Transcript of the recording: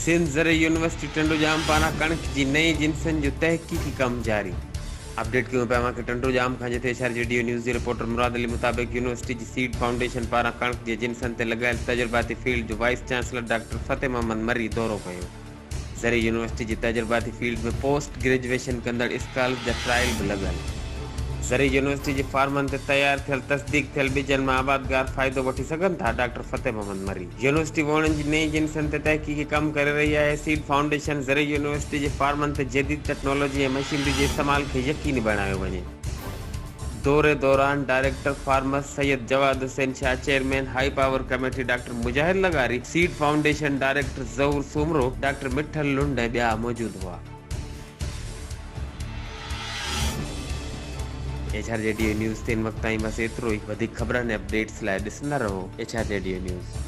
सिंध ज़र यूनिवर्सिटी टंडोजाम पारा कणक जी नई जिनसन जो तहकीकी कम जारी। अपडेट क्यों पे के टंडोजाम खां जिथे एचआरजेडीओ न्यूज़ जी रिपोर्टर मुराद अली मुताबिक यूनिवर्सिटी जी सीड फाउंडेशन पारा कणक जे जिनसन ते लगायल तजुर्बाती फील्ड जो वाइस चांसलर डॉक्टर फतेह मोहम्मद मरी दौरो कयो। ज़र यूनिवर्सिटी जी तजुर्बाती फील्ड में पोस्ट ग्रेजुएशन कंदड़ स्कॉलर्स जा ट्रायल भी लगल। ज़र यूनिवर्सिटी जे फार्मन ते तैयार थियल तस्दीक थियल बिजन में आबादगार फ़ायदो वठी सघन था। डॉक्टर फतेह मोहम्मद मरी यूनिवर्सिटी वोड़न जी नई जिनसन ते तहकीकी कम करे रही है। सीड फाउंडेशन ज़र यूनिवर्सिटी जे फार्मन ते जदीद टेक्नोलॉजी और मशीनरी के इस्तेमाल के यकीनी बनायो वने। दौरे दौरान director farms Syed Jawad Hussain Shah, chairman high power committee doctor Mujahir लगारी, seed foundation director Zahoor Soomro, doctor Mithal Lund ऐं ॿिया मौजूद हुआ। एचआरजेडीओ न्यूज़ ते इन वक्त ताईं बस एतिरो ई। वधीक ख़बरनि ऐं अपडेट्स लाइ ॾिसंदा रहो एचआरजेडीओ न्यूज़।